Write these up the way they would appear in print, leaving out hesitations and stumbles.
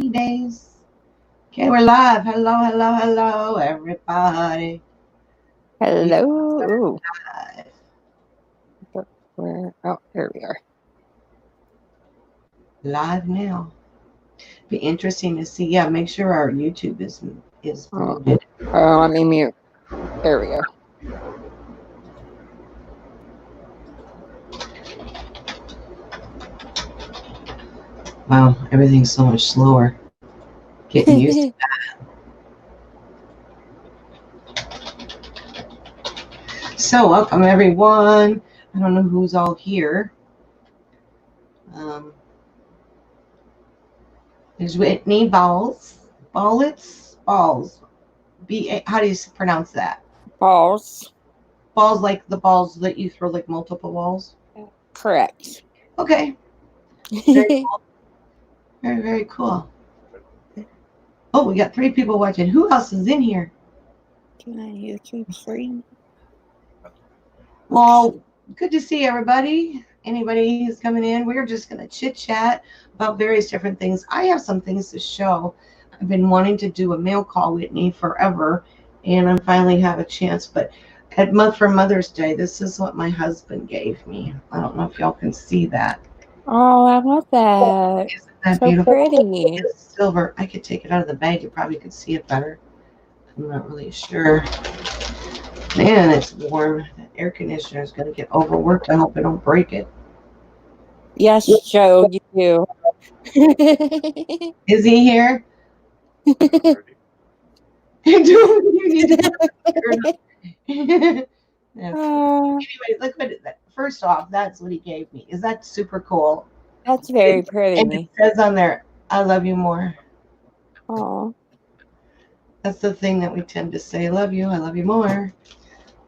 days. Okay, we're live. Hello, hello, hello, everybody. We Hello. Ooh, are live. where? Oh, here we are. Live now. Be interesting to see. Yeah, make sure our YouTube is Oh, muted. let me mute. There we go. Wow, everything's so much slower. Getting used to that. So, welcome everyone. I don't know who's all here. Um, there's Whitney Balls. Balls. How do you pronounce that? Balls. Balls like the balls that you throw, like multiple balls? Correct. Okay. Very cool. Very, very cool. Oh, we got 3 people watching. Who else is in here? Can I YouTube stream? Well, good to see everybody. Anybody who's coming in, we're just going to chit chat about various different things. I have some things to show. I've been wanting to do a mail call, Whitney, forever, and I finally have a chance. But for Mother's Day, this is what my husband gave me. I don't know if y'all can see that. Oh, I love that. Isn't that So beautiful? pretty. It's silver. I could take it out of the bag. You probably could see it better. I'm not really sure. Man, it's warm. That air conditioner is going to get overworked. I hope I don't break it. Yes, Joe, you do. Is he here? Do you need to That's anyway, look what first off, that's what he gave me. Is that super cool? That's very And it pretty. says on there, I love you more. Oh. That's the thing that we tend to say, I love you more. I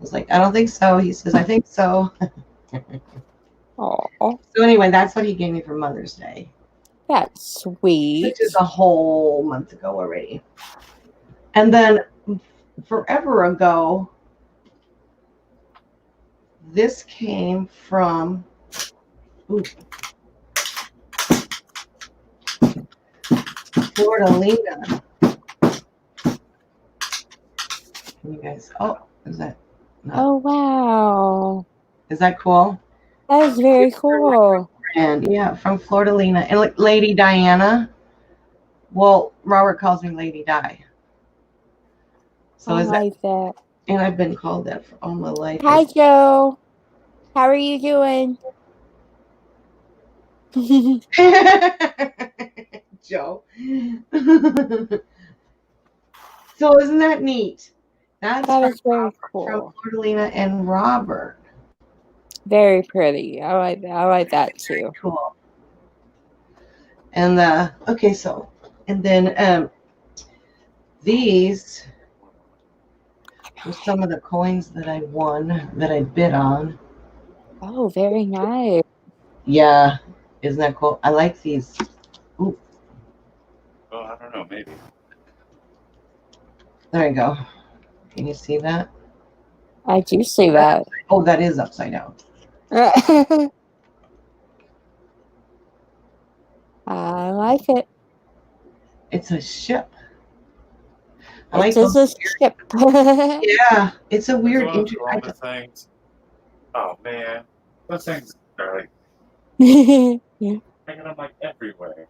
was like, I don't think so. He says, I think so. Oh. So anyway, that's what he gave me for Mother's Day. That's sweet. Which is a whole month ago already. And then forever ago, this came from Florida. Can you guys? Oh, is that? Oh, wow. Is that cool? That is very cool. And yeah, from Florida, and like Lady Diana. Well, Robert calls me Lady Di. So I is that? like that. And I've been called that for all my life. Hi, Joe. How are you doing? Joe. So isn't that neat? That's That is very from cool. Florida and Robert. Very pretty. I like that too. Cool. And okay, so and then these were some of the coins that I won that I bid on. Oh, very nice. Yeah, isn't that cool? I like these. Ooh. Well, I don't know, maybe. There you go. Can you see that? I do see that. Oh, that is upside down. I like it. It's a ship. I It like is those. a ship. Yeah, it's a weird. All the things. Oh man, those things are like hanging up like everywhere.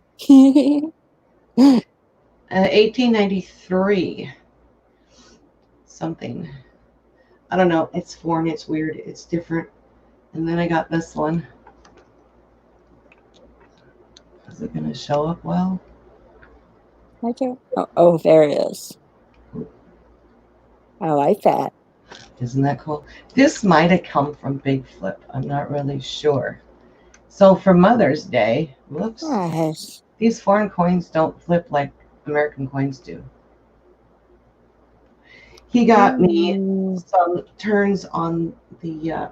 1893. Something. I don't know. It's foreign. It's weird. It's different. And then I got this one. Is it going to show up well? Oh, there it is. I like that. Isn't that cool? This might have come from Big Flip. I'm not really sure. So for Mother's Day, whoops, Nice. these foreign coins don't flip like American coins do. He got me some turns on the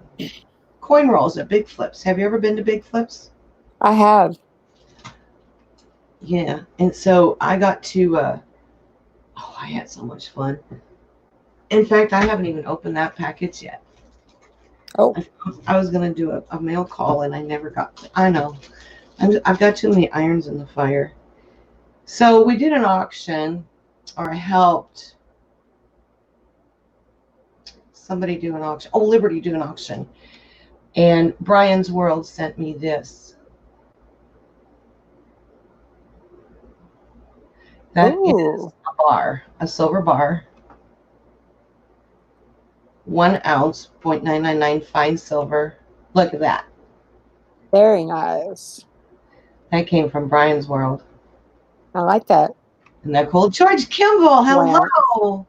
coin rolls at Big Flips. Have you ever been to Big Flips? I have. Yeah, and so I got to. I had so much fun. In fact, I haven't even opened that package yet. Oh, I was gonna do a mail call, and I never got. I know, I've got too many irons in the fire. So we did an auction, or I helped somebody do an auction. Oh, Liberty do an auction. And Brian's World sent me this. That is a bar, a silver bar. 1 ounce, 0.999 fine silver. Look at that. Very nice. That came from Brian's World. I like that. Isn't that cool? George Kimball, hello.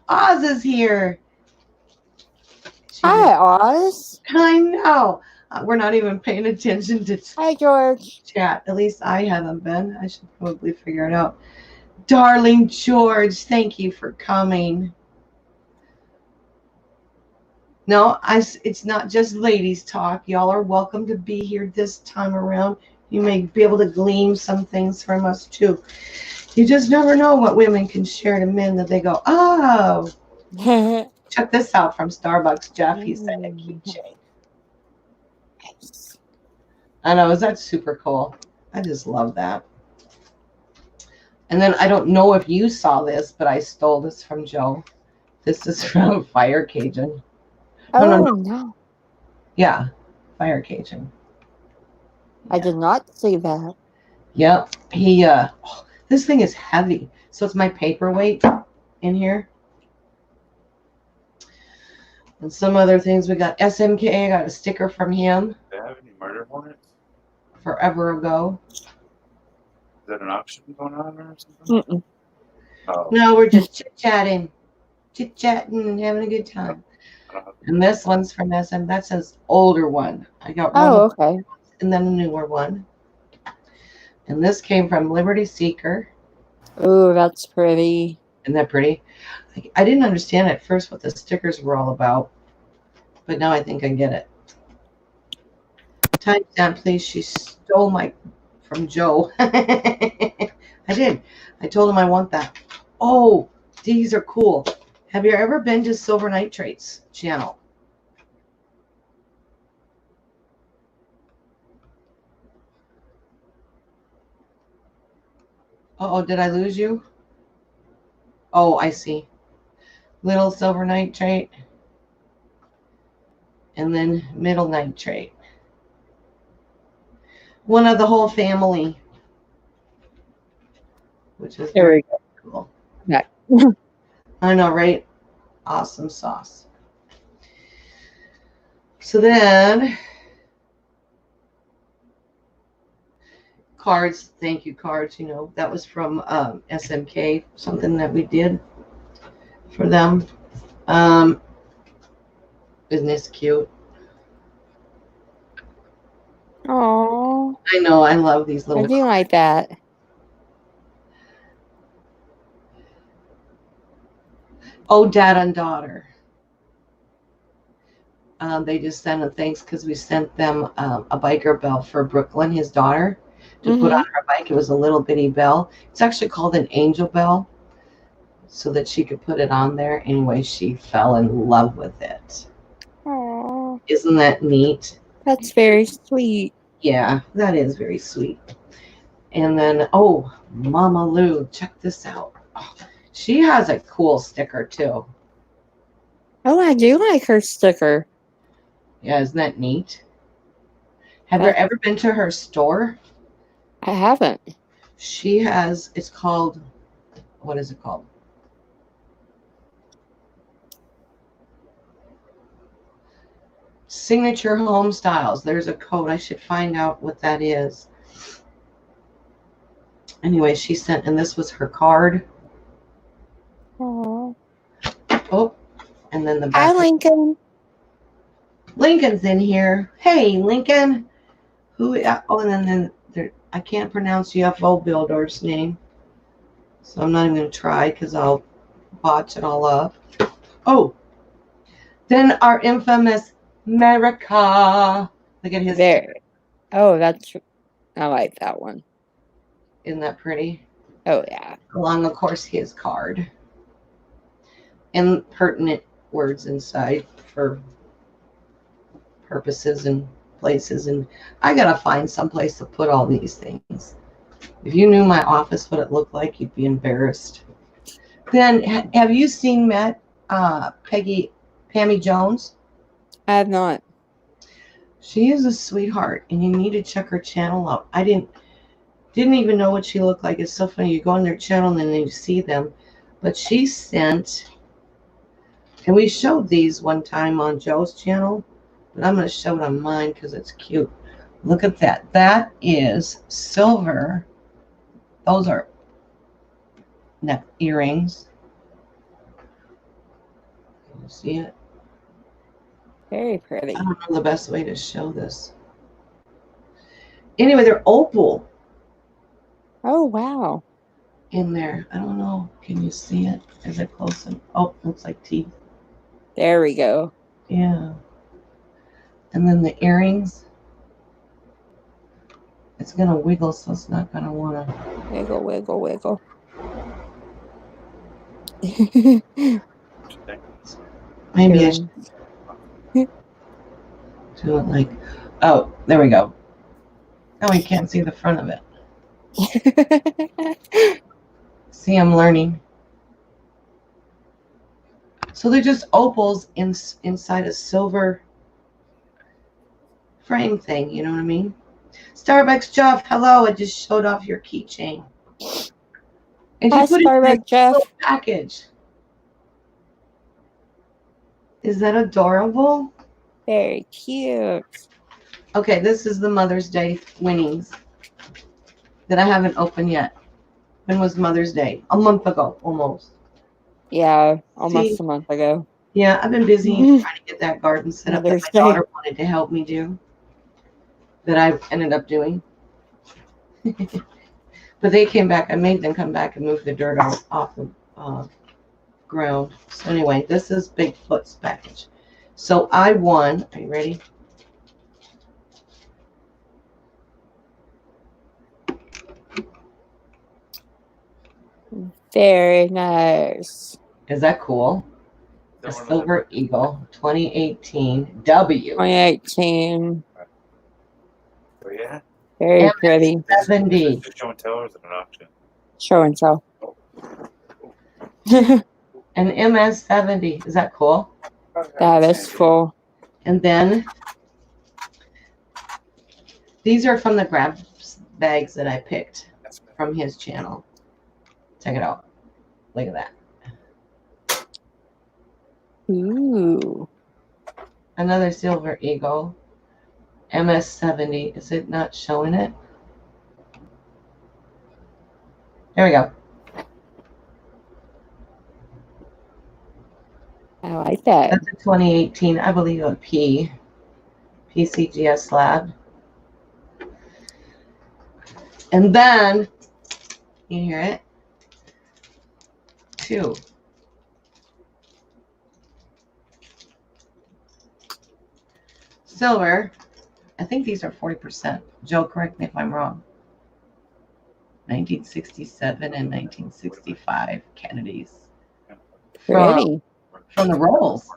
Oz is here. Hi, Oz. I know. We're not even paying attention to Hi, George. Chat. At least I haven't been. I should probably figure it out. Darling George, thank you for coming. No, it's not just ladies talk. Y'all are welcome to be here this time around. You may be able to glean some things from us too. You just never know what women can share to men that they go, oh. Check this out from Starbucks, Jeff. He sent a keychain. Nice. I know, is that super cool? I just love that. And then I don't know if you saw this, but I stole this from Joe. This is from Fire Cajun. Oh, no. Yeah, Fire Cajun. Yeah. I did not see that. Yep. This thing is heavy. So it's my paperweight in here. And some other things. We got SMK. I got a sticker from him. Do they have any murder hornets? Forever ago. Is that an auction going on or something? Mm-mm. Oh. No, we're just chit-chatting. Chit-chatting and having a good time. And this one's from SM. That's his older one. I got one. Oh, okay. And then a newer one. And this came from Liberty Seeker. Oh, that's pretty. Isn't that pretty? I didn't understand at first what the stickers were all about, but now I think I get it. Timestamp, please. She stole from Joe. I did. I told him I want that. Oh, these are cool. Have you ever been to Silver Nitrate's channel? Uh-oh, did I lose you? Oh, I see. Little Silver Nitrate. And then Middle Nitrate. One of the whole family. Which is very cool. Yeah. I know, right? Awesome sauce. So then, cards, thank you cards, that was from SMK, something that we did for them. Isn't this cute? Oh, I know, I love these little. I do like that. Oh, dad and daughter. They just sent a thanks because we sent them a biker bell for Brooklyn, his daughter, to put on her bike. It was a little bitty bell. It's actually called an angel bell, so that she could put it on there. Anyway, she fell in love with it. Oh, Isn't that neat? that's very sweet. Yeah, that is very sweet. And then, oh, Mama Lou, check this out. Oh, she has a cool sticker too. Oh, I do like her sticker. Yeah, isn't that neat? Have you ever been to her store? I haven't. She has, it's called, what is it called? Signature Home Styles. There's a code. I should find out what that is. Anyway, she sent, and this was her card. Oh, and then the hi, back. Lincoln. Lincoln's in here. Hey, Lincoln. Who? Oh, and then there. I can't pronounce UFO Builder's name, so I'm not even going to try because I'll botch it all up. Oh, then our infamous America. Look at his. There. Oh, I like that one. Isn't that pretty? Oh, yeah. Along, of course, his card. And pertinent words inside for purposes and places, and I gotta find someplace to put all these things. If you knew my office, what it looked like, you'd be embarrassed. Then, have you met Pammy Jones? I have not. She is a sweetheart, and you need to check her channel out. I didn't even know what she looked like. It's so funny. You go on their channel and then you see them. But she sent, and we showed these one time on Joe's channel, but I'm going to show it on mine because it's cute. Look at that. That is silver. Those are neck earrings. Can you see it? Very pretty. I don't know the best way to show this. Anyway, they're opal. Oh, wow. In there. I don't know. Can you see it? Is it close? Oh, looks like teeth. There we go. Yeah. And then the earrings. It's going to wiggle, so it's not going to want to. Wiggle, wiggle, wiggle. Maybe I should do it like. Oh, there we go. Oh, you can't see the front of it. See, I'm learning. So they're just opals inside a silver frame thing. You know what I mean? Starbucks Jeff, hello. I just showed off your keychain. And you put it in a little package. Is that adorable? Very cute. Okay, this is the Mother's Day winnings that I haven't opened yet. When was Mother's Day? A month ago, almost. Yeah, almost a month ago. Yeah, I've been busy trying to get that garden set up that my daughter wanted to help me do. That I ended up doing. But they came back. I made them come back and move the dirt off the ground. So anyway, this is Bigfoot's package. So I won. Are you ready? Very nice. Is that cool? A Silver Eagle 2018 W. 2018. Oh, yeah. Very pretty. 70. Show and tell, or is it an auction? Show and tell. An MS-70. Is that cool? That is cool. And then these are from the grab bags that I picked from his channel. Check it out. Look at that. Ooh. Another Silver Eagle. MS-70. Is it not showing it? There we go. I like that. That's a 2018, I believe, a PCGS lab. And then, you hear it? 2. Silver. I think these are 40%. Joe, correct me if I'm wrong. 1967 and 1965 Kennedys. Pretty. From the rolls.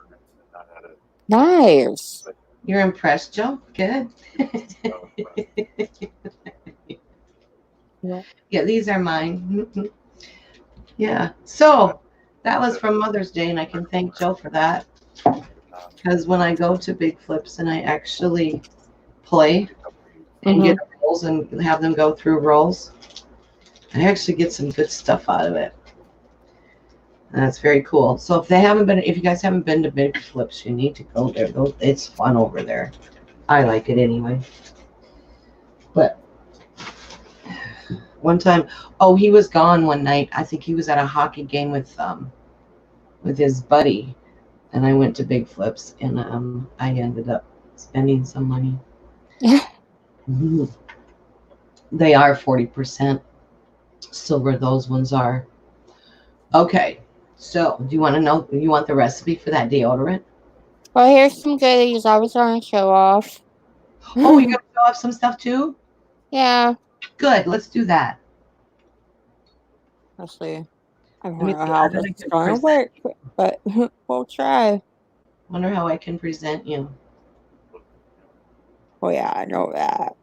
Nice. You're impressed, Joe? Good. Yeah, these are mine. Yeah. So that was from Mother's Day, and I can thank Joe for that. Because when I go to Big Flips and I actually play and get rolls and have them go through rolls, I actually get some good stuff out of it. And that's very cool. So if you guys haven't been to Big Flips, you need to go there. It's fun over there. I like it anyway. But one time, he was gone one night. I think he was at a hockey game with his buddy, and I went to Big Flips, and I ended up spending some money. They are 40% silver. Those ones are. Okay. So, do you want to know? You want the recipe for that deodorant? Well, here's some goodies I was going to show off. Oh, you're going to show off some stuff too? Yeah. Good. Let's do that. Let's see. I don't know how it's going to work, but we'll try. Wonder how I can present you. Oh, yeah, I know that.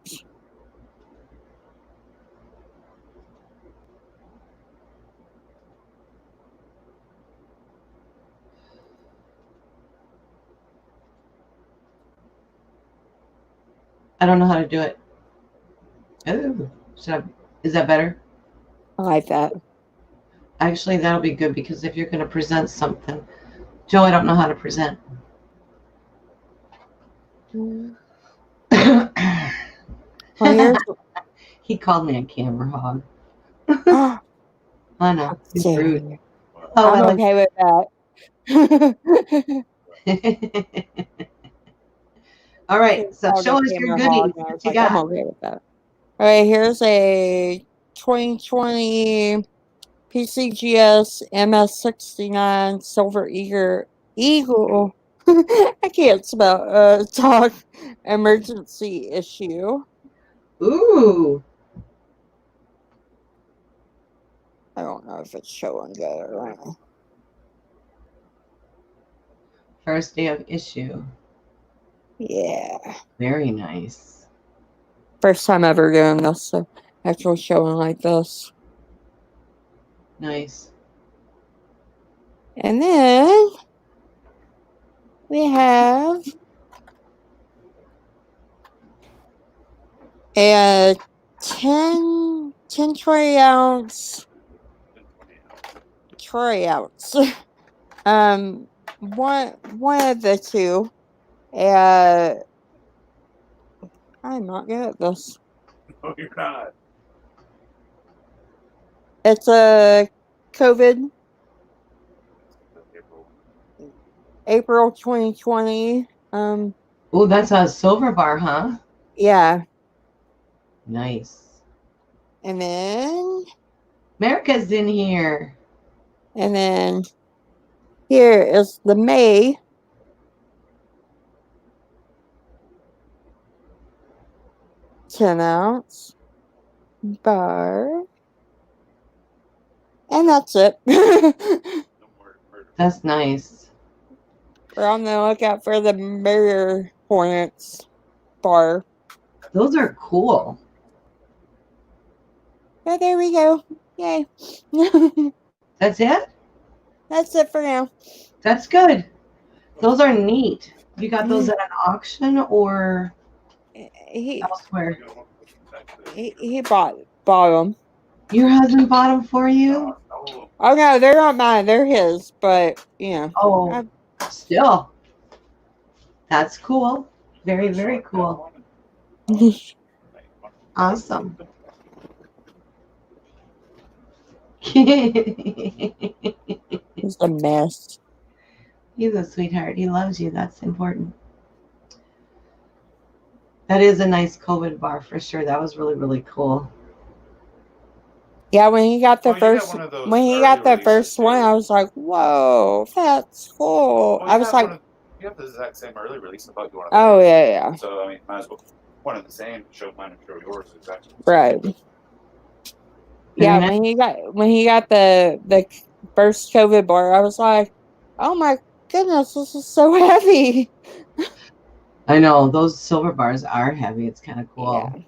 I don't know how to do it. Oh, is that better? I like that. Actually, that'll be good because if you're going to present something, Joe, I don't know how to present. Well, here's. He called me a camera hog. Oh, I know. He's rude. dang. Oh, I'm I like okay with that. All right. So Called a show us your camera hog, goodies. and I was What you like, I'm got? okay with that. All right, here's a 2020 PCGS MS69 Silver Eagle. I can't spell talk emergency issue. Ooh. I don't know if it's showing good or not. First day of issue. Yeah. Very nice. First time ever doing this, so actual showing like this. Nice. And then we have a 10 troy ounce one of the two. I'm not good at this. No, you're not. It's a COVID April 2020. Oh, that's a silver bar, huh? Yeah. Nice. And then America's in here. Here is the May 10 ounce bar. And that's it. That's nice. We're on the lookout for the Mirror Hornets bar. Those are cool. Oh, there we go. Yay. That's it? That's it for now. That's good. Those are neat. You got those at an auction or He elsewhere? he bought them. Your husband bought them for you? Oh no, they're not mine. They're his. But yeah. Oh, still. That's cool. Very, very cool. Awesome. It's a mess. He's a sweetheart. He loves you. That's important. That is a nice COVID bar for sure. That was really, really cool. Yeah, when he got the first one, too. I was like, "Whoa, that's cool." Well, I was like, you have the exact same early release about you want to. "Oh yeah." So I mean, might as well one of the same. Show mine and show yours exactly. Right. Yeah, Very nice. when he got the first COVID bar, I was like, "Oh my goodness, this is so heavy." I know those silver bars are heavy. It's kind of cool. Yeah.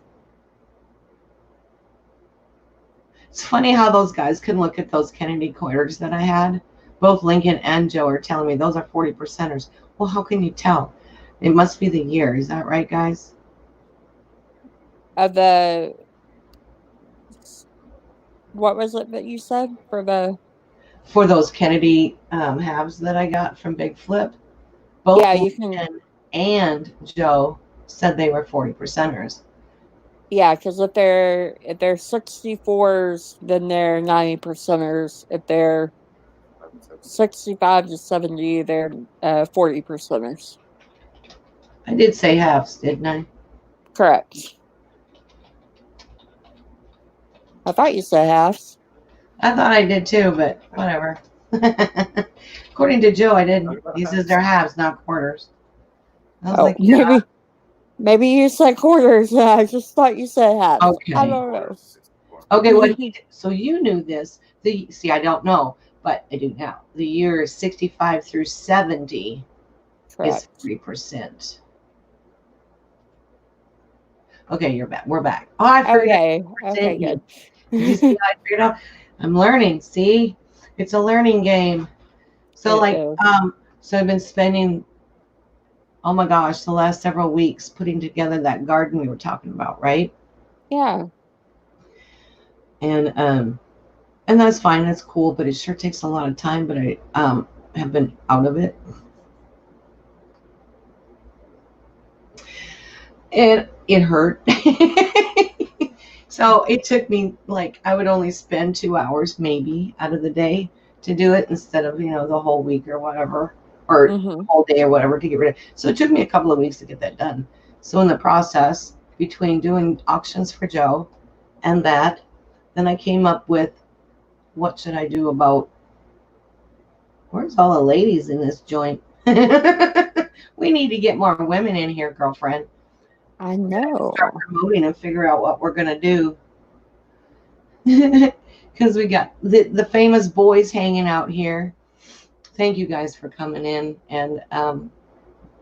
It's funny how those guys can look at those Kennedy quarters that I had. Both Lincoln and Joe are telling me those are 40 percenters. Well, how can you tell? It must be the year. Is that right, guys? What was it that you said for those Kennedy halves that I got from Big Flip? Both Yeah, you Lincoln can. and Joe said they were 40 percenters. Yeah, because if they're 64s, then they're 90 percenters. If they're 65 to 70, they're 40 percenters. I did say halves, didn't I? Correct. I thought you said halves. I thought I did too, but whatever. According to Joe, I didn't. He says they're halves, not quarters. I was like, yeah. Maybe you said quarters. I just thought you said halves. Okay. I don't know. Okay, what he did, so you knew this. See, I don't know, but I do now. The year 65 through 70 Correct. is 3%. Okay, you're back. We're back. Oh, I figured Okay. out. Okay, good. Did you see how I figured out? I'm learning. See, it's a learning game. So It like, is. so I've been spending, oh my gosh, the last several weeks putting together that garden we were talking about, right? Yeah. And that's fine. That's cool, but it sure takes a lot of time. But I have been out of it, and it hurt. So it took me like I would only spend 2 hours maybe out of the day to do it instead of the whole week or whatever, or Mm-hmm. whole day or whatever to get rid of. So it took me a couple of weeks to get that done. So in the process between doing auctions for Joe and that, then I came up with what should I do about where's all the ladies in this joint? We need to get more women in here, girlfriend. I Start know. promoting and figure out what we're gonna do. Because we got the famous boys hanging out here. Thank you guys for coming in and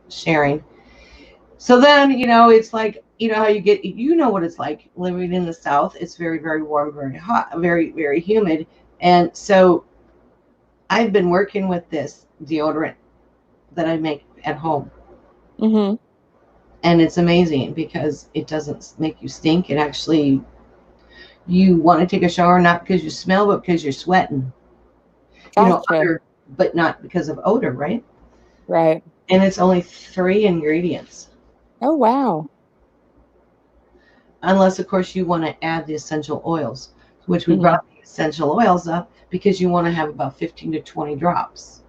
sharing. So then, it's like, how you know what it's like living in the South. It's very, very warm, very hot, very, very humid. And so I've been working with this deodorant that I make at home. Mm-hmm. And it's amazing because it doesn't make you stink. It actually, you want to take a shower, not because you smell, but because you're sweating. Gotcha. But not because of odor, right? Right. And it's only 3 ingredients. Oh, wow. Unless, of course, you want to add the essential oils, which we Mm-hmm. brought the essential oils up because you want to have about 15 to 20 drops.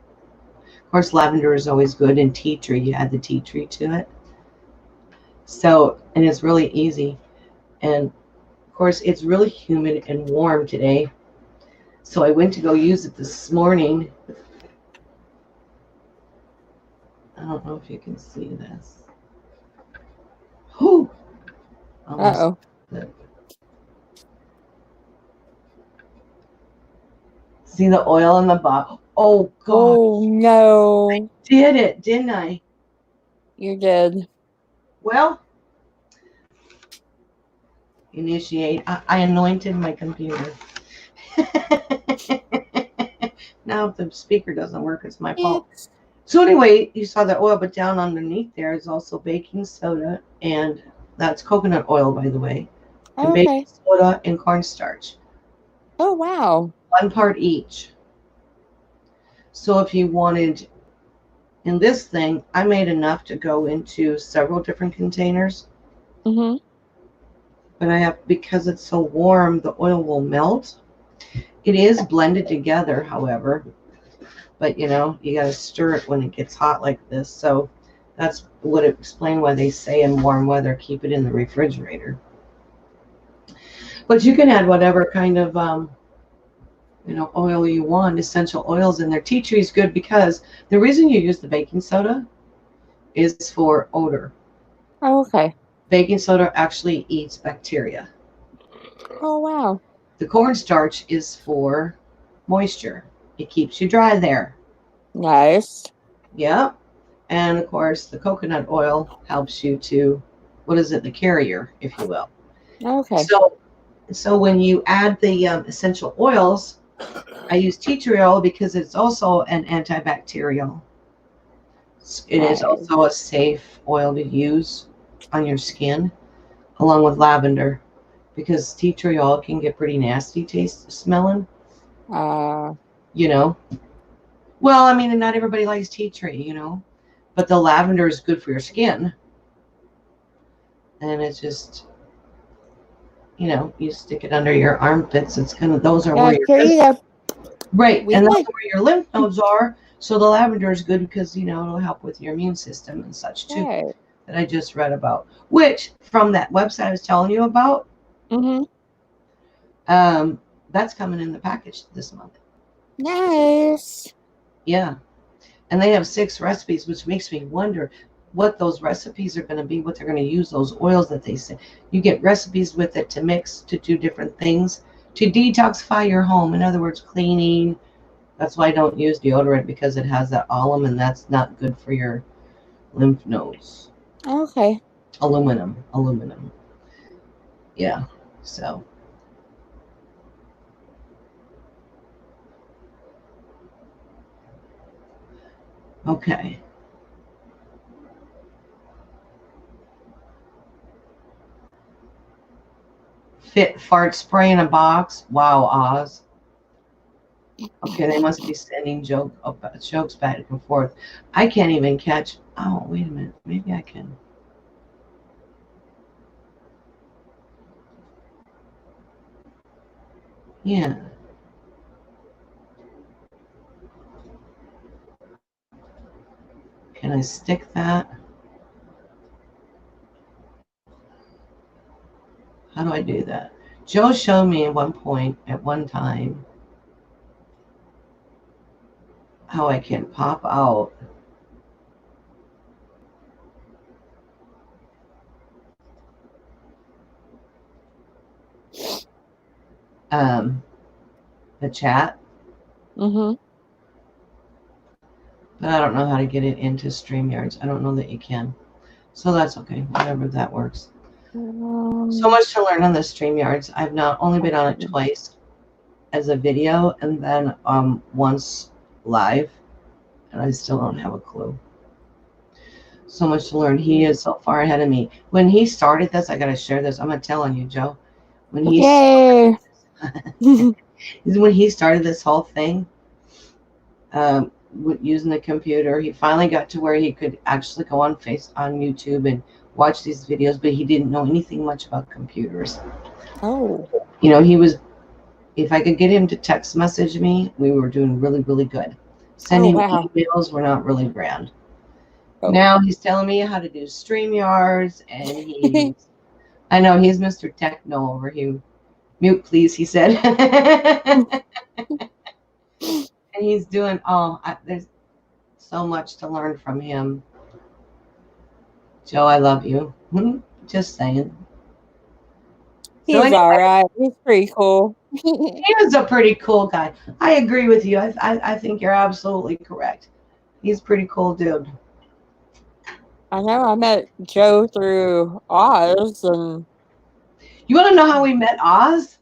Of course, lavender is always good, and tea tree, you add the tea tree to it. So, and it's really easy. And of course, it's really humid and warm today. So I went to go use it this morning. I don't know if you can see this. Whew. Almost. Uh-oh. See the oil in the bottle? Oh, God. Oh, no. Did it, didn't I? You did. Well, initiate. I anointed my computer. Now, if the speaker doesn't work, it's my fault. It's So anyway, you saw the oil, but down underneath there is also baking soda, and that's coconut oil, by the way, and baking okay. soda and cornstarch, Oh, wow. 1 part each. So if you wanted, in this thing, I made enough to go into several different containers, Mm-hmm. but because it's so warm, the oil will melt. It is blended together, however, but you got to stir it when it gets hot like this. So that's what it explain why they say in warm weather keep it in the refrigerator. But you can add whatever kind of oil you want, essential oils in there. Tea tree is good because the reason you use the baking soda is for odor. Oh, okay. Baking soda actually eats bacteria. Oh, wow. The cornstarch is for moisture. It keeps you dry there. Nice. Yep. And of course, the coconut oil helps you to, what is it, the carrier, if you will. Okay. So when you add the essential oils, I use tea tree oil because it's also an antibacterial. It is Nice. also a safe oil to use on your skin, along with lavender, because tea tree oil can get pretty nasty taste smelling. Uh, Well, I mean, not everybody likes tea tree, but the lavender is good for your skin, and it's just you stick it under your armpits. It's those are where that's your pretty good. right, We and that's like, where your lymph nodes are. So the lavender is good because it'll help with your immune system and such too. hey. That I just read about, which from that website I was telling you about, Mm-hmm. that's coming in the package this month. Nice. Yeah, and they have 6 recipes, which makes me wonder what those recipes are going to be, what they're going to use those oils that they say. You get recipes with it to mix, to do different things, to detoxify your home. In other words, cleaning. That's why I don't use deodorant, because it has that alum, and that's not good for your lymph nodes. Okay. Aluminum. Yeah. So. Okay. Fit fart spray in a box. Wow, Oz. Okay, they must be sending jokes back and forth. I can't even catch. Oh, wait a minute. Maybe I can. Yeah. Can I stick that? How do I do that? Joe showed me at one point, at one time, how I can pop out the chat, Mm-hmm. but I don't know how to get it into StreamYards. I don't know that you can. So that's okay. Whatever, that works. So much to learn on the StreamYards. I've not only been on it twice as a video and then once live, and I still don't have a clue. So much to learn. He is so far ahead of me. When he started this, I gotta share this. I'm gonna tell on you, Joe. When he Yay! when he started this whole thing, using the computer, he finally got to where he could actually go on YouTube and watch these videos, but he didn't know anything much about computers. Oh. You know, he was. If I could get him to text message me, we were doing really, really good. Sending emails were not really grand. Oh. Now he's telling me how to do StreamYards, and I know he's Mr. Techno over here. Mute, please, he said. And he's doing, there's so much to learn from him. Joe, I love you. Just saying. He's so anyway, all right. He's pretty cool. He is a pretty cool guy. I agree with you. I think you're absolutely correct. He's a pretty cool dude. I know. I met Joe through Oz, and you want to know how we met Oz?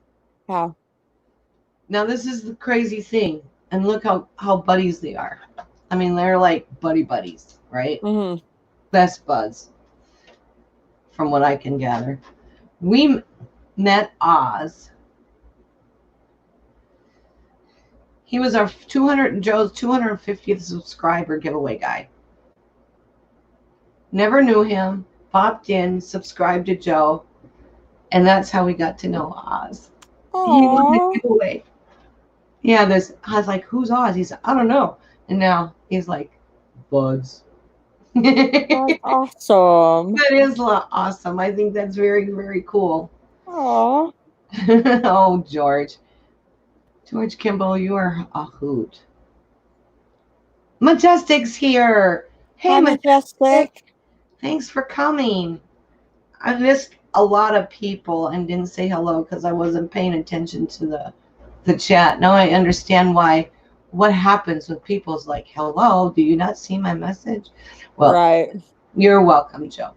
How? Now this is the crazy thing, and look how buddies they are. I mean, they're like buddies, right? Mm-hmm. Best buds, from what I can gather. We met Oz. He was our Joe's 250th subscriber giveaway guy. Never knew him. Popped in, subscribed to Joe, and that's how we got to know Oz. Aww. He won the giveaway. Yeah, I was like, who's Oz? He said, I don't know. And now he's like, buds. That's awesome. That is awesome. I think that's very, very cool. Aww. Oh, George. George Kimball, you are a hoot. Majestic's here. Hey, hi, Majestic. Thanks for coming. I missed a lot of people and didn't say hello because I wasn't paying attention to the chat. Now I understand what happens with people's like, hello, do you not see my message? Well, right. You're welcome, Joe.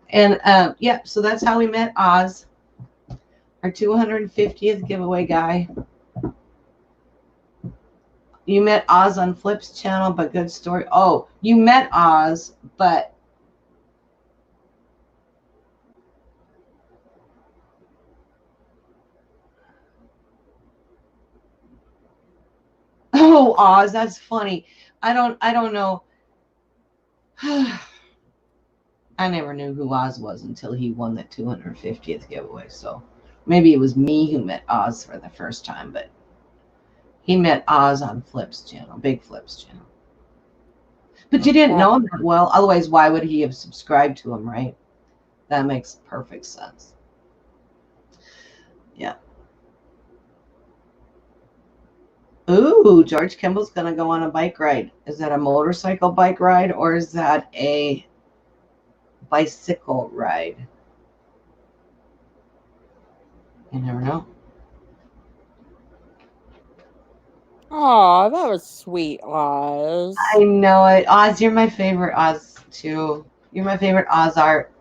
And yeah, so that's how we met Oz, our 250th giveaway guy. You met Oz on Flip's channel, but good story. Oh, you met Oz, but oh, Oz, that's funny. I don't know. I never knew who Oz was until he won the 250th giveaway. So maybe it was me who met Oz for the first time, but he met Oz on Flip's channel, Big Flip's channel. But you didn't know him that well. Otherwise, why would he have subscribed to him, right? That makes perfect sense. Yeah. Ooh, George Kimball's going to go on a bike ride. Is that a motorcycle bike ride or is that a bicycle ride? You never know. Oh, that was sweet, Oz. I know it. Oz, you're my favorite Oz, too. You're my favorite Oz art.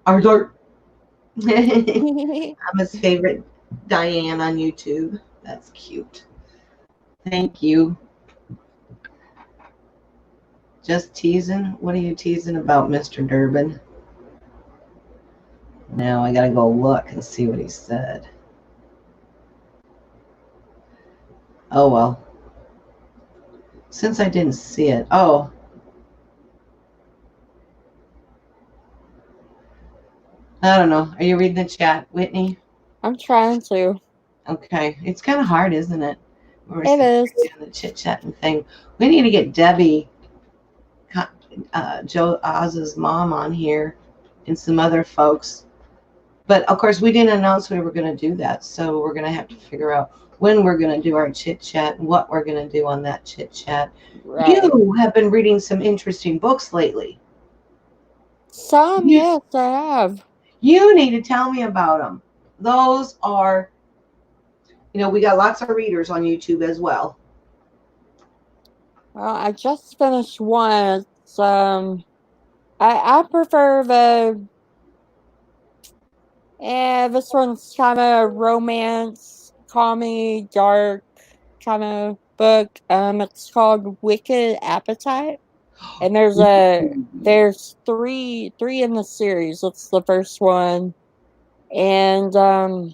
Art. I'm his favorite Diane on YouTube. That's cute. Thank you. Just teasing? What are you teasing about, Mr. Durbin? Now I gotta go look and see what he said. Oh well. Since I didn't see it. Oh. I don't know. Are you reading the chat, Whitney? I'm trying to. Okay. It's kind of hard, isn't it? We're It is. doing the chit-chatting thing. We need to get Debbie, Joe Oz's mom, on here and some other folks. But of course, we didn't announce we were going to do that. So we're going to have to figure out when we're going to do our chit chat and what we're going to do on that chit chat. Right. You have been reading some interesting books lately. Some, yes, I have. You need to tell me about them. Those are, we got lots of readers on YouTube as well. Well, I just finished one. It's, I prefer this one's kind of romance, comedy, dark kind of book. It's called Wicked Appetite. And there's three in the series. It's the first one. And the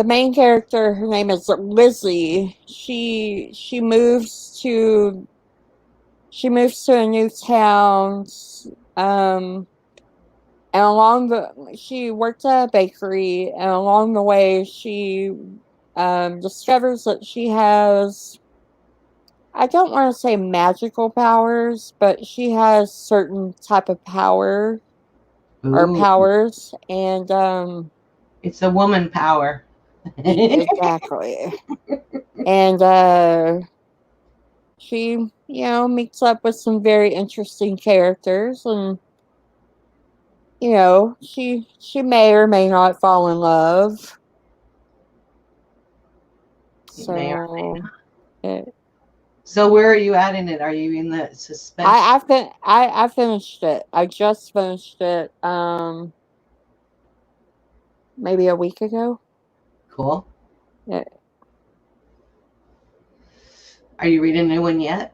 main character, her name is Lizzie. She moves to a new town. And she works at a bakery, and along the way she discovers that she has, I don't want to say magical powers, but she has certain type of power or Ooh, powers, and it's a woman power. exactly. And she, meets up with some very interesting characters, and she may or may not fall in love. So where are you at in it? Are you in the suspense? I finished it. I just finished it maybe a week ago. Cool. Yeah. Are you reading a new one yet?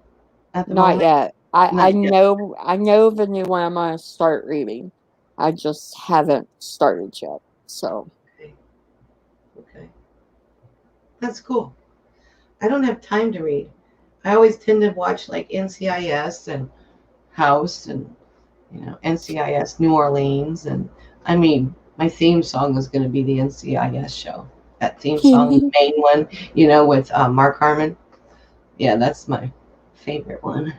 Not moment? yet. Not I yet. know the new one I'm gonna start reading. I just haven't started yet. So Okay. That's cool. I don't have time to read. I always tend to watch like NCIS and House and NCIS New Orleans, and I mean my theme song is going to be the NCIS show. That theme song, the main one, with Mark Harmon. Yeah, that's my favorite one.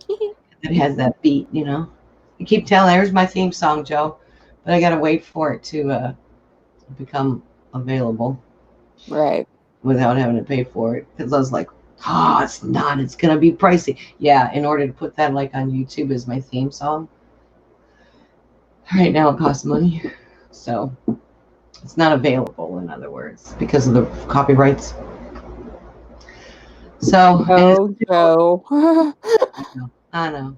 It has that beat, You keep telling, there's my theme song, Joe, but I got to wait for it to become available. Right. Without having to pay for it, because I was like, it's not. It's gonna be pricey. Yeah, in order to put that like on YouTube as my theme song, right now it costs money, so it's not available. In other words, because of the copyrights. So. Oh, Joe. I know.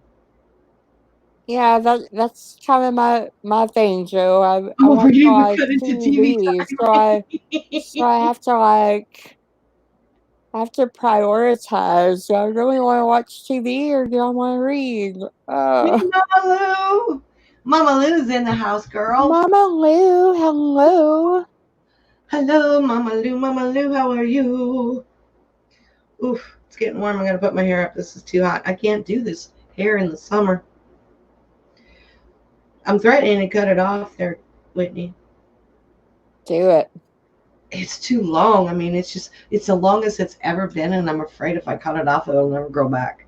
Yeah, that's kind of my thing, Joe. I I'm watch ready a to lot of cut into TV TV, time. so I have to prioritize. Do I really want to watch TV or do I want to read? Mama Lou. Mama Lou's in the house, girl. Mama Lou, hello. Hello, Mama Lou. Mama Lou, how are you? Oof, it's getting warm. I'm going to put my hair up. This is too hot. I can't do this hair in the summer. I'm threatening to cut it off there, Whitney. Do it. It's too long. I mean, it's the longest it's ever been, and I'm afraid if I cut it off, it'll never grow back.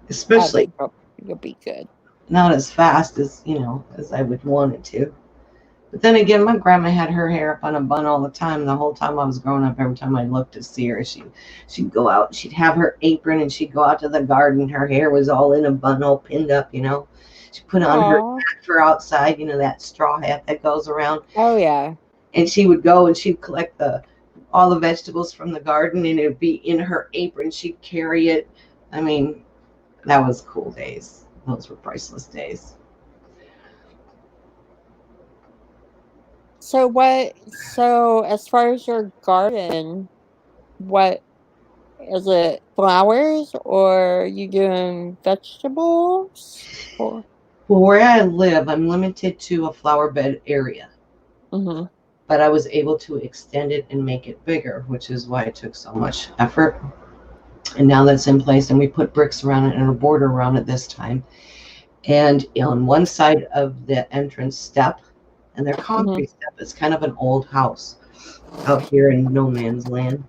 Especially, you'll be good. Not as fast as, as I would want it to. But then again, my grandma had her hair up on a bun all the time. The whole time I was growing up, every time I looked to see her, she'd go out, she'd have her apron, and she'd go out to the garden. Her hair was all in a bun, all pinned up, She put on her hat for outside, that straw hat that goes around. Oh, yeah. And she would go and she'd collect all the vegetables from the garden, and it would be in her apron. She'd carry it. I mean, that was cool days. those were priceless days. So as far as your garden, what is it, flowers or you doing vegetables? Or Well, where I live, I'm limited to a flower bed area, mm-hmm. but I was able to extend it and make it bigger, which is why it took so much effort. And now that's in place, and we put bricks around it and a border around it this time. And on one side of the entrance step, and their concrete step, it's kind of an old house out here in no man's land.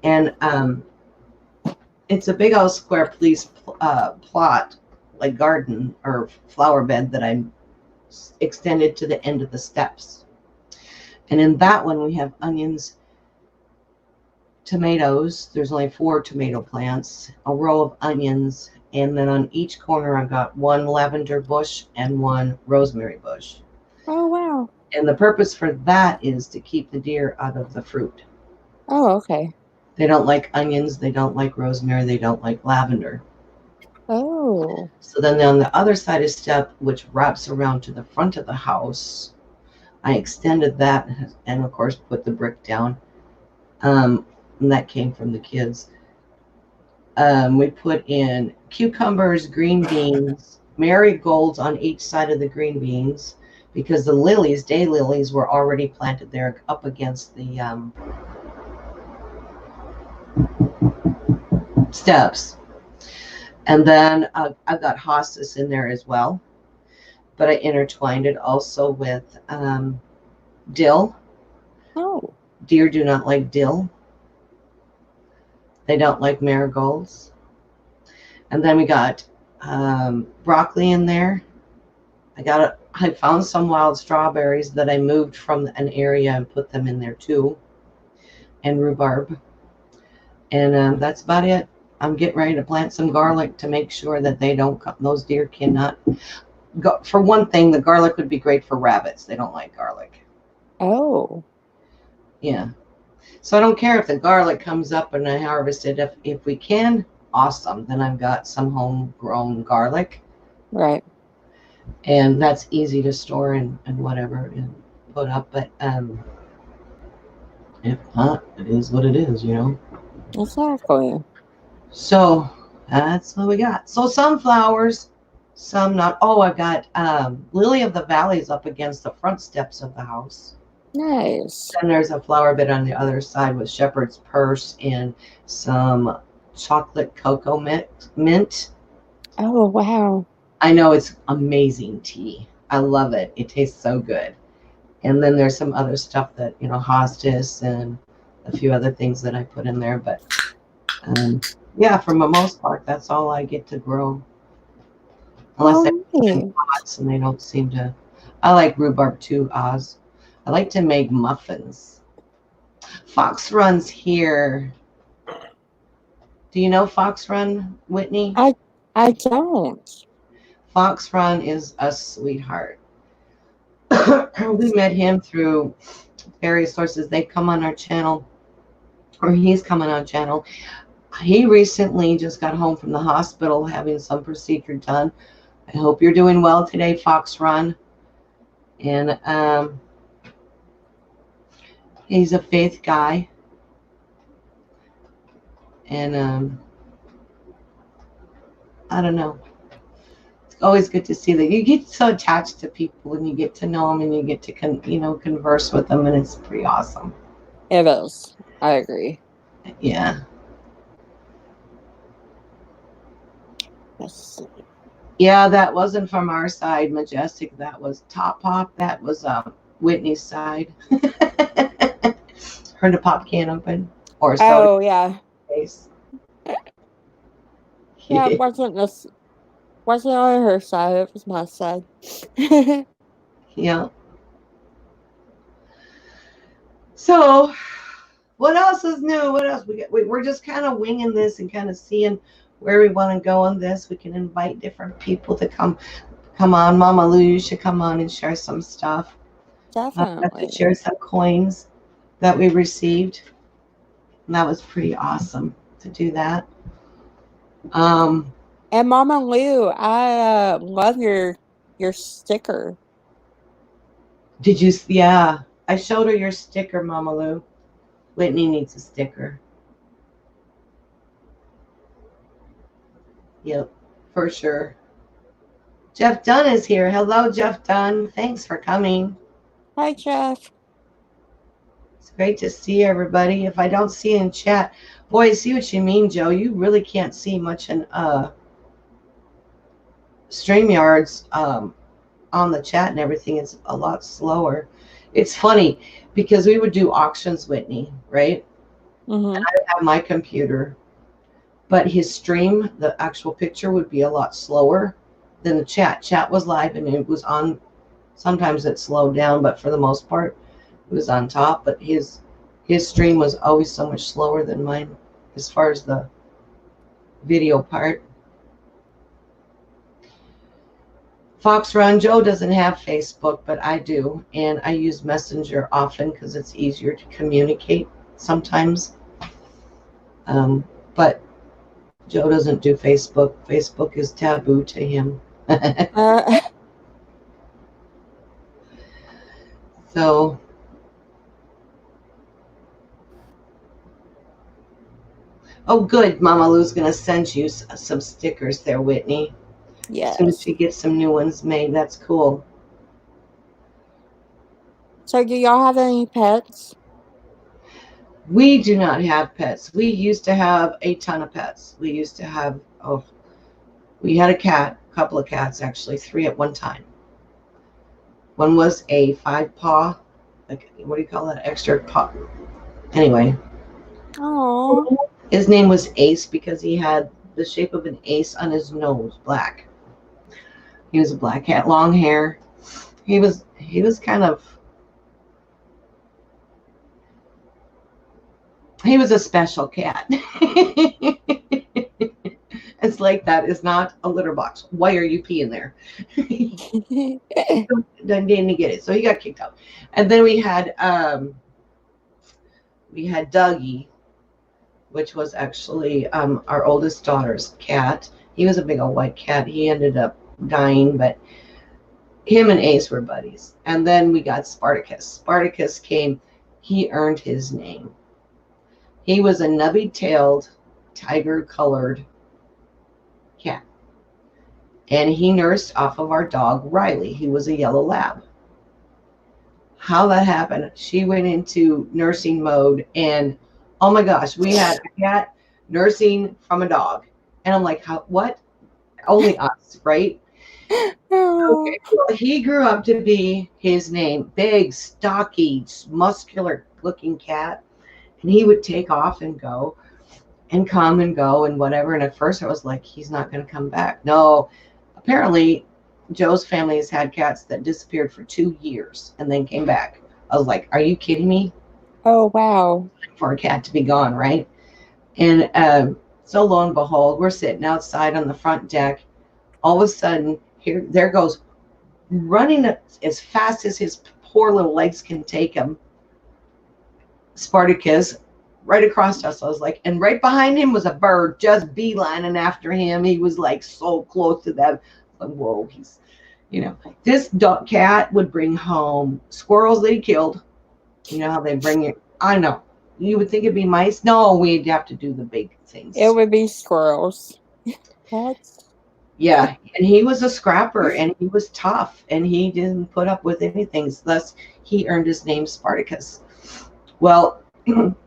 And it's a big old square plot, like garden or flower bed that I extended to the end of the steps. And in that one, we have onions, tomatoes. There's only 4 tomato plants, a row of onions, and then on each corner, I've got 1 lavender bush and 1 rosemary bush. Oh, wow. And the purpose for that is to keep the deer out of the fruit. Oh, okay. They don't like onions. They don't like rosemary. They don't like lavender. Oh. So then on the other side of step, which wraps around to the front of the house, I extended that and, of course, put the brick down. And that came from the kids. We put in cucumbers, green beans, marigolds on each side of the green beans because the lilies, daylilies, were already planted there up against the steps. And then I've got hostas in there as well, but I intertwined it also with dill. Oh. Deer do not like dill. They don't like marigolds. And then we got broccoli in there. I found some wild strawberries that I moved from an area and put them in there too, and rhubarb. And that's about it. I'm getting ready to plant some garlic to make sure that those deer cannot go. For one thing, the garlic would be great for rabbits. They don't like garlic. Oh. Yeah. So I don't care if the garlic comes up and I harvest it. If we can, awesome. Then I've got some homegrown garlic. Right. And that's easy to store and whatever and put up. But if not, it is what it is, you know. Exactly. So that's what we got. So some flowers, some not. Oh, I've got lily of the valleys up against the front steps of the house. Nice. Then there's a flower bed on the other side with shepherd's purse and some chocolate cocoa mint. Oh, wow. I know, it's amazing tea. I love it. It tastes so good. And then there's some other stuff that, hostas and a few other things that I put in there. But yeah, for the most part, that's all I get to grow. Unless they're pots and they don't seem to. I like rhubarb too, Oz. I like to make muffins. Fox Run's here. Do you know Fox Run, Whitney? I don't. Fox Run is a sweetheart. We met him through various sources. They come on our channel, or he's coming on channel. He recently just got home from the hospital having some procedure done. I hope you're doing well today, Fox Run. And he's a faith guy. And I don't know. It's always good to see that you get so attached to people and you get to know them and you get to converse with them, and it's pretty awesome. It is. I agree. Yeah. Yes. Yeah, that wasn't from our side, Majestic. That was Top Pop. That was Whitney's side. Heard the pop can open. Or soda. Oh, yeah. Face. Yeah, it wasn't on her side, it was my side. Yeah. So, what else is new? What else we're just kind of winging this and kind of seeing where we want to go on this. We can invite different people to come on. Mama Lou, you should come on and share some stuff. Definitely. I have to share some coins that we received. And that was pretty awesome to do that. And Mama Lou, I love your sticker. Did you? Yeah, I showed her your sticker, Mama Lou. Whitney needs a sticker. Yep, for sure. Jeff Dunn is here. Hello, Jeff Dunn. Thanks for coming. Hi, Jeff. It's great to see everybody. If I don't see you in chat, boy, I see what you mean, Joe. You really can't see much in StreamYards on the chat and everything. It's a lot slower. It's funny because we would do auctions, Whitney, right? Mm-hmm. I would have my computer, but his stream, the actual picture, would be a lot slower than the chat. Chat was live and it was on. Sometimes it slowed down, but for the most part, it was on top. But his stream was always so much slower than mine as far as the video part. Fox Run Joe doesn't have Facebook, but I do, and I use Messenger often because it's easier to communicate sometimes. But Joe doesn't do Facebook. Facebook is taboo to him. So, oh, good. Mama Lou's going to send you some stickers there, Whitney. As soon as Yes. she gets some new ones made, that's cool. So, do y'all have any pets? We do not have pets. We used to have a ton of pets. We used to have, we had a couple of cats actually, 3 at one time. One was a 5-paw, like, what do you call that? Extra paw. Anyway. Oh. His name was Ace because he had the shape of an ace on his nose, black. He was a black cat, long hair. He was kind of, he was a special cat. It's like, that is not a litter box. Why are you peeing there? Didn't get it, so he got kicked out. And then we had Dougie, which was actually our oldest daughter's cat. He was a big old white cat. He ended up dying, but him and Ace were buddies. And then we got Spartacus. Spartacus came. He earned his name. He was a nubby-tailed, tiger-colored cat. And he nursed off of our dog, Riley. He was a yellow lab. How that happened, she went into nursing mode, and oh my gosh, we had a cat nursing from a dog. And I'm like, what? Only us, right? Okay. Well, he grew up to be his name. Big, stocky, muscular looking cat. And he would take off and go and come and go and whatever. And at first I was like, he's not going to come back. No, apparently Joe's family has had cats that disappeared for 2 years and then came back. I was like, are you kidding me? Oh, wow. For a cat to be gone, right? And so lo and behold, we're sitting outside on the front deck. All of a sudden, there goes, running as fast as his poor little legs can take him, Spartacus, right across us. I was like, and right behind him was a bird just beelining after him. He was like so close to that. Like, whoa, he's, this cat would bring home squirrels that he killed. You know how they bring it. I know. You would think it'd be mice. No, we'd have to do the big things. It would be squirrels. What? Yeah, and he was a scrapper, and he was tough, and he didn't put up with anything. Thus, he earned his name Spartacus. Well,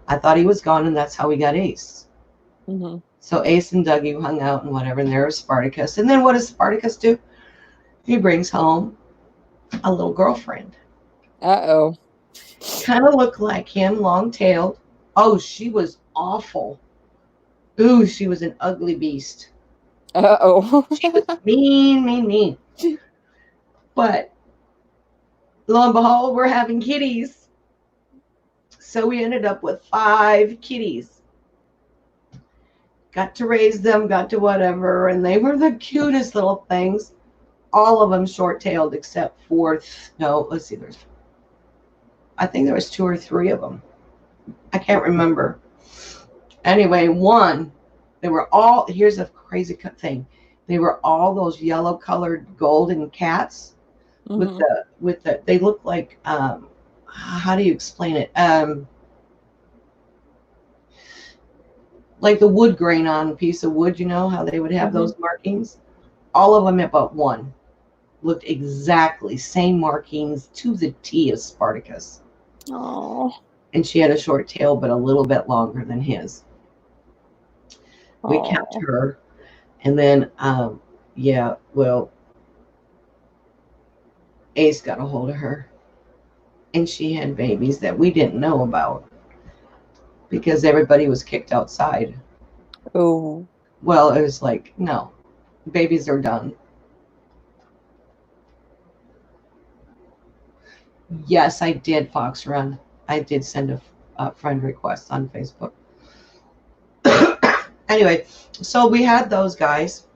I thought he was gone, and that's how we got Ace. Mm-hmm. So Ace and Dougie hung out and whatever, and there was Spartacus. And then what does Spartacus do? He brings home a little girlfriend. Uh-oh. Kind of looked like him, long-tailed. Oh, she was awful. Ooh, she was an ugly beast. Uh-oh. She was mean. But lo and behold, we're having kitties. So we ended up with 5 kitties. Got to raise them, got to whatever, and they were the cutest little things. All of them short-tailed except for, no, let's see, I think there was 2 or 3 of them. I can't remember. Anyway, they were all, here's a crazy thing. They were all those yellow colored golden cats with Mm-hmm. the they look like how do you explain it? Like the wood grain on a piece of wood, you know how they would have Mm-hmm. those markings? All of them but one looked exactly same markings to the T as Spartacus. Oh. And she had a short tail, but a little bit longer than his. We kept Oh. her, and then yeah, well, Ace got a hold of her, and she had babies that we didn't know about because everybody was kicked outside. Oh. Well, it was like, no, babies are done. Yes, I did Fox Run. I did send a friend request on Facebook. Anyway, so we had those guys,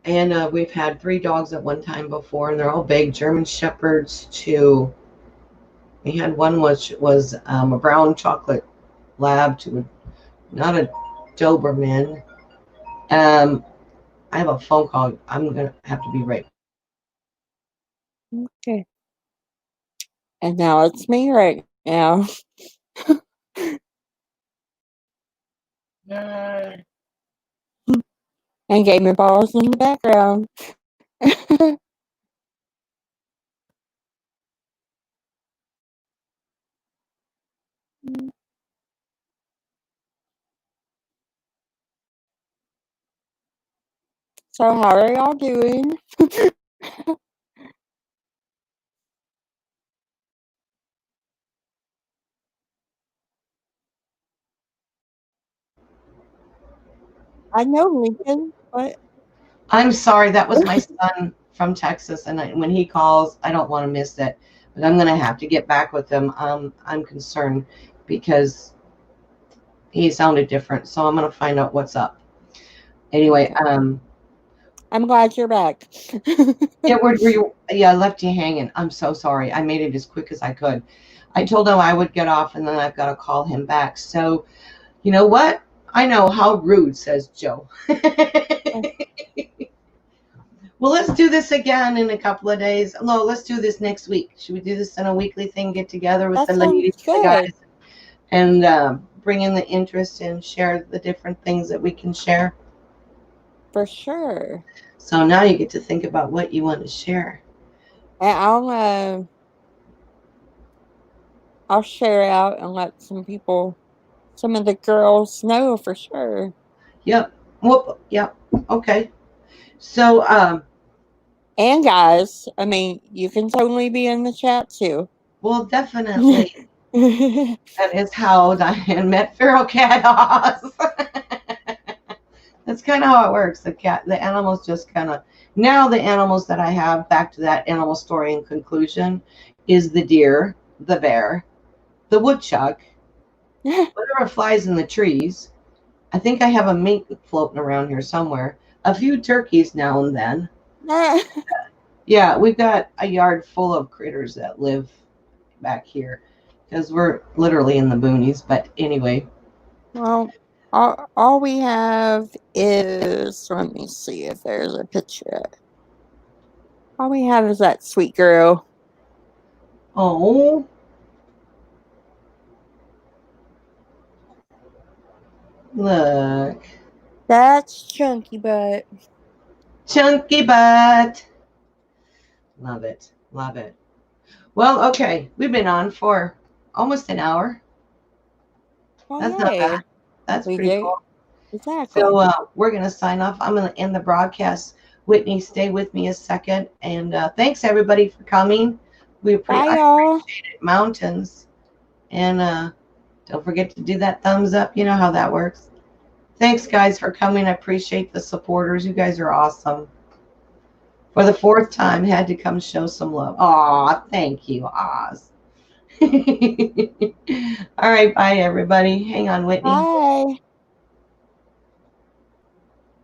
and we've had 3 dogs at one time before, and they're all big German Shepherds too. We had one which was a brown chocolate lab to not a Doberman. I have a phone call. I'm gonna have to be right. Okay. And now it's me right now. Yay. And Gaming Balls in the background. So how are y'all doing? I know Lincoln, but I'm sorry, that was my son from Texas, and when he calls, I don't want to miss it. But I'm gonna have to get back with him. I'm concerned because he sounded different, so I'm gonna find out what's up. Anyway, okay. I'm glad you're back. yeah, I left you hanging. I'm so sorry. I made it as quick as I could. I told him I would get off, and then I've got to call him back. So, you know what? I know how rude, says Joe. Well, let's do this again in a couple of days. No, let's do this next week. Should we do this in a weekly thing? Get together with That the ladies, sounds the good. guys, and bring in the interest and share the different things that we can share. For sure. So now you get to think about what you want to share. And I'll share out and let some of the girls know for sure. Yep. Whoop. Yep. Okay. So And guys, I mean, you can totally be in the chat too. well, definitely. That is how Diane met Feral Cat Oz. That's kind of how it works. The animals just kind of, now the animals that I have, back to that animal story in conclusion, is the deer, the bear, the woodchuck, whatever flies in the trees. I think I have a mink floating around here somewhere. A few turkeys now and then. Yeah, we've got a yard full of critters that live back here because we're literally in the boonies. But anyway, Well, all we have is, let me see if there's a picture. All we have is that sweet girl. oh, look, That's Chunky Butt. chunky butt. Love it, love it. Well, okay, we've been on for almost an hour. Oh, That's not bad. yay. That's We pretty do. cool. So Exactly. we're going to sign off. I'm going to end the broadcast. Whitney, stay with me a second. And thanks, everybody, for coming. Bye, I y'all. appreciate it. Mountains. And don't forget to do that thumbs up. You know how that works. Thanks, guys, for coming. I appreciate the supporters. You guys are awesome. For the 4th time, had to come show some love. Aw, thank you, Oz. All right, bye, everybody. Hang on, Whitney. Bye.